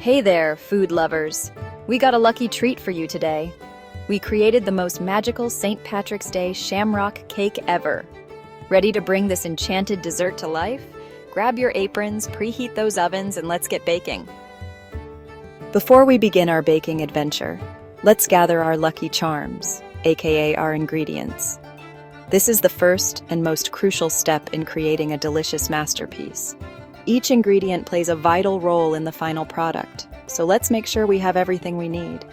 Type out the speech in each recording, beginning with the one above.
Hey there, food lovers! We got a lucky treat for you today. We created the most magical St. Patrick's Day Shamrock Cake ever. Ready to bring this enchanted dessert to life? Grab your aprons, preheat those ovens, and let's get baking. Before we begin our baking adventure, let's gather our lucky charms, aka our ingredients. This is the first and most crucial step in creating a delicious masterpiece. Each ingredient plays a vital role in the final product, so let's make sure we have everything we need.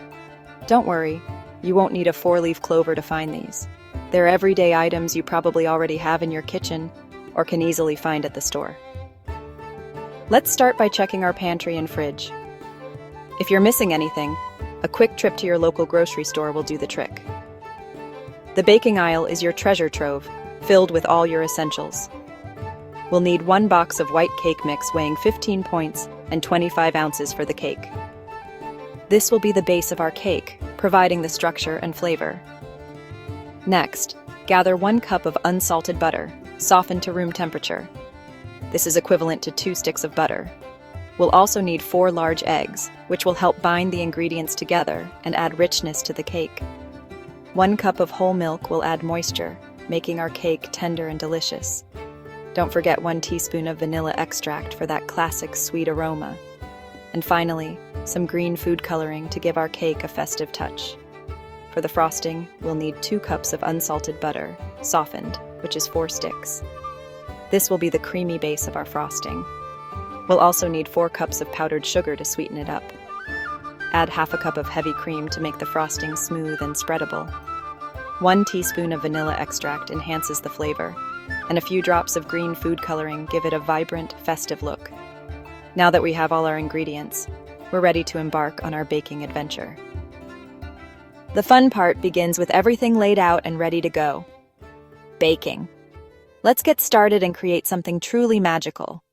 Don't worry, you won't need a 4-leaf clover to find these. They're everyday items you probably already have in your kitchen or can easily find at the store. Let's start by checking our pantry and fridge. If you're missing anything, a quick trip to your local grocery store will do the trick. The baking aisle is your treasure trove, filled with all your essentials. We'll need 1 box of white cake mix weighing 15 points and 25 ounces for the cake. This will be the base of our cake, providing the structure and flavor. Next, gather 1 cup of unsalted butter, softened to room temperature. This is equivalent to 2 sticks of butter. We'll also need 4 large eggs, which will help bind the ingredients together and add richness to the cake. 1 cup of whole milk will add moisture, making our cake tender and delicious. Don't forget 1 teaspoon of vanilla extract for that classic sweet aroma. And finally, some green food coloring to give our cake a festive touch. For the frosting, we'll need 2 cups of unsalted butter, softened, which is 4 sticks. This will be the creamy base of our frosting. We'll also need 4 cups of powdered sugar to sweeten it up. Add half a cup of heavy cream to make the frosting smooth and spreadable. 1 teaspoon of vanilla extract enhances the flavor, and a few drops of green food coloring give it a vibrant, festive look. Now that we have all our ingredients, we're ready to embark on our baking adventure. The fun part begins with everything laid out and ready to go. Baking. Let's get started and create something truly magical.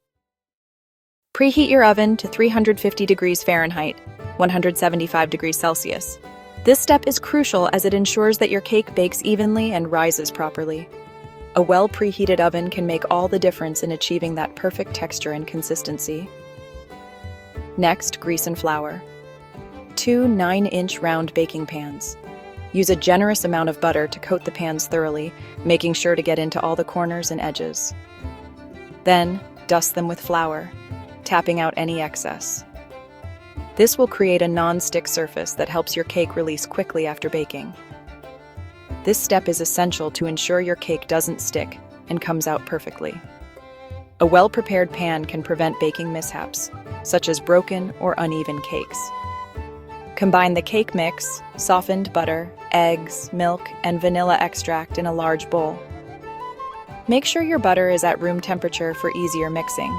Preheat your oven to 350 degrees Fahrenheit, 175 degrees Celsius. This step is crucial as it ensures that your cake bakes evenly and rises properly. A well-preheated oven can make all the difference in achieving that perfect texture and consistency. Next, grease and flour. 2 9-inch round baking pans. Use a generous amount of butter to coat the pans thoroughly, making sure to get into all the corners and edges. Then, dust them with flour, tapping out any excess. This will create a non-stick surface that helps your cake release quickly after baking. This step is essential to ensure your cake doesn't stick and comes out perfectly. A well-prepared pan can prevent baking mishaps, such as broken or uneven cakes. Combine the cake mix, softened butter, eggs, milk, and vanilla extract in a large bowl. Make sure your butter is at room temperature for easier mixing.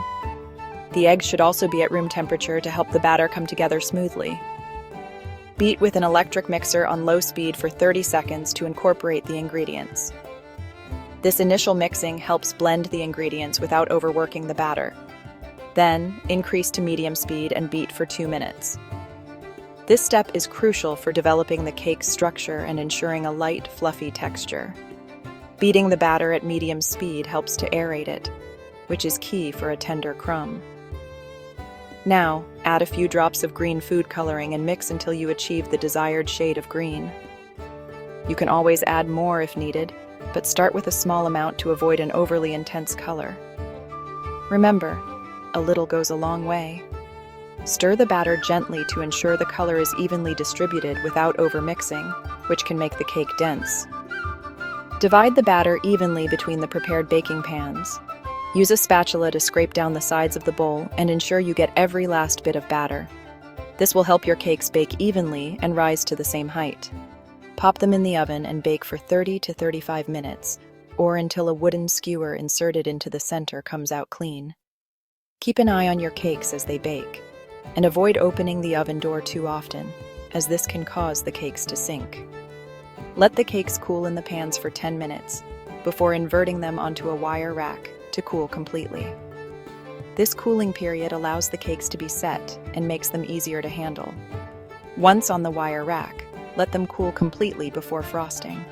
The eggs should also be at room temperature to help the batter come together smoothly. Beat with an electric mixer on low speed for 30 seconds to incorporate the ingredients. This initial mixing helps blend the ingredients without overworking the batter. Then, increase to medium speed and beat for 2 minutes. This step is crucial for developing the cake's structure and ensuring a light, fluffy texture. Beating the batter at medium speed helps to aerate it, which is key for a tender crumb. Now, add a few drops of green food coloring and mix until you achieve the desired shade of green. You can always add more if needed, but start with a small amount to avoid an overly intense color. Remember, a little goes a long way. Stir the batter gently to ensure the color is evenly distributed without overmixing, which can make the cake dense. Divide the batter evenly between the prepared baking pans. Use a spatula to scrape down the sides of the bowl and ensure you get every last bit of batter. This will help your cakes bake evenly and rise to the same height. Pop them in the oven and bake for 30 to 35 minutes, or until a wooden skewer inserted into the center comes out clean. Keep an eye on your cakes as they bake, and avoid opening the oven door too often, as this can cause the cakes to sink. Let the cakes cool in the pans for 10 minutes, before inverting them onto a wire rack to cool completely. This cooling period allows the cakes to be set and makes them easier to handle. Once on the wire rack, let them cool completely before frosting.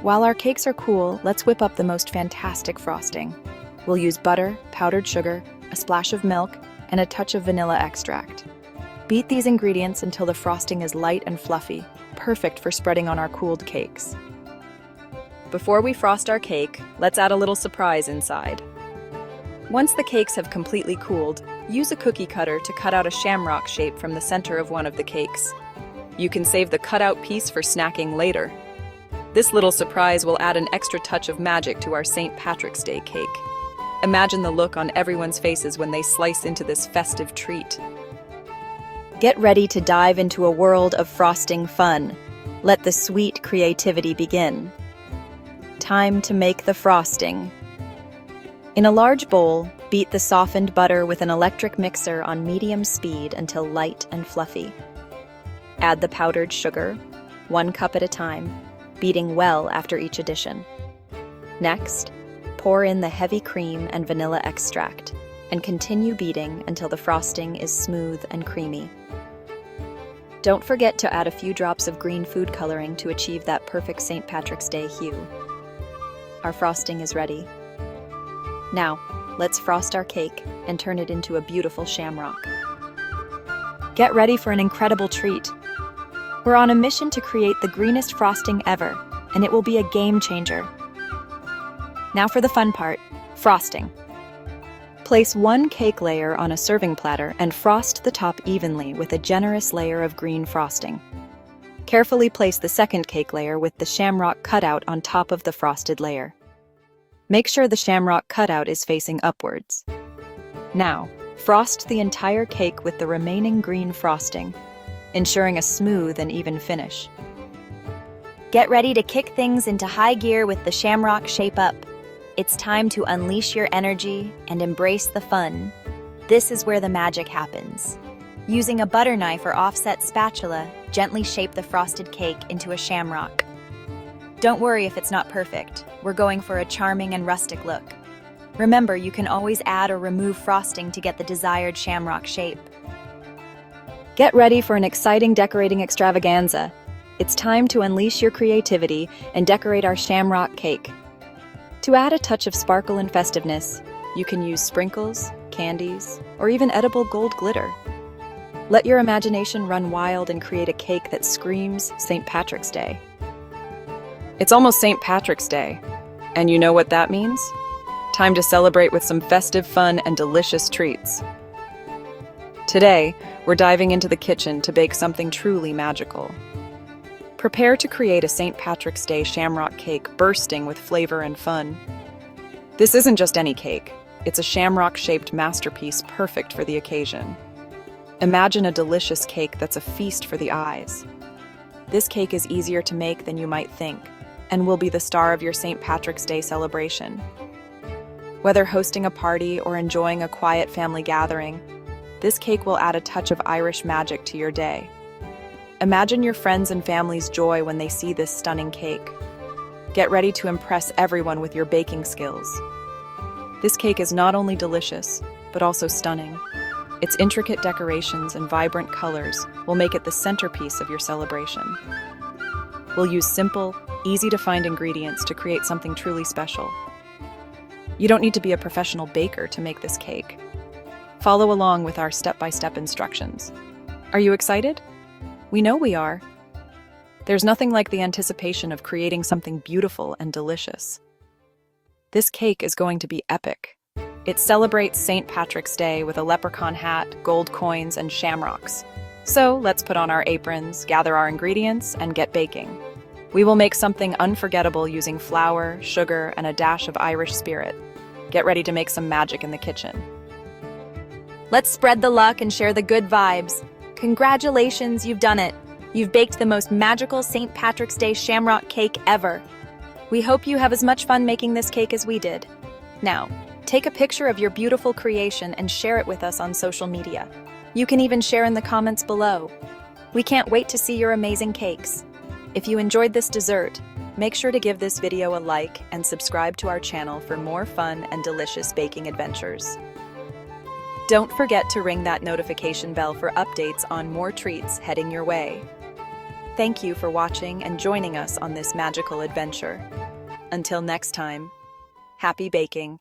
While our cakes are cool, let's whip up the most fantastic frosting. We'll use butter, powdered sugar, a splash of milk, and a touch of vanilla extract. Beat these ingredients until the frosting is light and fluffy, perfect for spreading on our cooled cakes. Before we frost our cake, let's add a little surprise inside. Once the cakes have completely cooled, use a cookie cutter to cut out a shamrock shape from the center of one of the cakes. You can save the cutout piece for snacking later. This little surprise will add an extra touch of magic to our St. Patrick's Day cake. Imagine the look on everyone's faces when they slice into this festive treat. Get ready to dive into a world of frosting fun. Let the sweet creativity begin. Time to make the frosting. In a large bowl, beat the softened butter with an electric mixer on medium speed until light and fluffy. Add the powdered sugar, 1 cup at a time, beating well after each addition. Next, pour in the heavy cream and vanilla extract, and continue beating until the frosting is smooth and creamy. Don't forget to add a few drops of green food coloring to achieve that perfect St. Patrick's Day hue. Our frosting is ready. Now, let's frost our cake and turn it into a beautiful shamrock. Get ready for an incredible treat. We're on a mission to create the greenest frosting ever, and it will be a game changer. Now for the fun part, frosting. Place 1 cake layer on a serving platter and frost the top evenly with a generous layer of green frosting. Carefully place the second cake layer with the shamrock cutout on top of the frosted layer. Make sure the shamrock cutout is facing upwards. Now, frost the entire cake with the remaining green frosting, ensuring a smooth and even finish. Get ready to kick things into high gear with the Shamrock Shape Up. It's time to unleash your energy and embrace the fun. This is where the magic happens. Using a butter knife or offset spatula, gently shape the frosted cake into a shamrock. Don't worry if it's not perfect. We're going for a charming and rustic look. Remember, you can always add or remove frosting to get the desired shamrock shape. Get ready for an exciting decorating extravaganza. It's time to unleash your creativity and decorate our shamrock cake. To add a touch of sparkle and festiveness, you can use sprinkles, candies, or even edible gold glitter. Let your imagination run wild and create a cake that screams St. Patrick's Day. It's almost St. Patrick's Day, and you know what that means? Time to celebrate with some festive fun and delicious treats. Today, we're diving into the kitchen to bake something truly magical. Prepare to create a St. Patrick's Day shamrock cake bursting with flavor and fun. This isn't just any cake. It's a shamrock-shaped masterpiece perfect for the occasion. Imagine a delicious cake that's a feast for the eyes. This cake is easier to make than you might think, and will be the star of your St. Patrick's Day celebration. Whether hosting a party or enjoying a quiet family gathering, this cake will add a touch of Irish magic to your day. Imagine your friends and family's joy when they see this stunning cake. Get ready to impress everyone with your baking skills. This cake is not only delicious, but also stunning. Its intricate decorations and vibrant colors will make it the centerpiece of your celebration. We'll use simple, easy-to-find ingredients to create something truly special. You don't need to be a professional baker to make this cake. Follow along with our step-by-step instructions. Are you excited? We know we are. There's nothing like the anticipation of creating something beautiful and delicious. This cake is going to be epic. It celebrates St. Patrick's Day with a leprechaun hat, gold coins, and shamrocks. So let's put on our aprons, gather our ingredients, and get baking. We will make something unforgettable using flour, sugar, and a dash of Irish spirit. Get ready to make some magic in the kitchen. Let's spread the luck and share the good vibes. Congratulations, you've done it. You've baked the most magical St. Patrick's Day shamrock cake ever. We hope you have as much fun making this cake as we did. Now, take a picture of your beautiful creation and share it with us on social media. You can even share in the comments below. We can't wait to see your amazing cakes. If you enjoyed this dessert, make sure to give this video a like and subscribe to our channel for more fun and delicious baking adventures. Don't forget to ring that notification bell for updates on more treats heading your way. Thank you for watching and joining us on this magical adventure. Until next time, happy baking!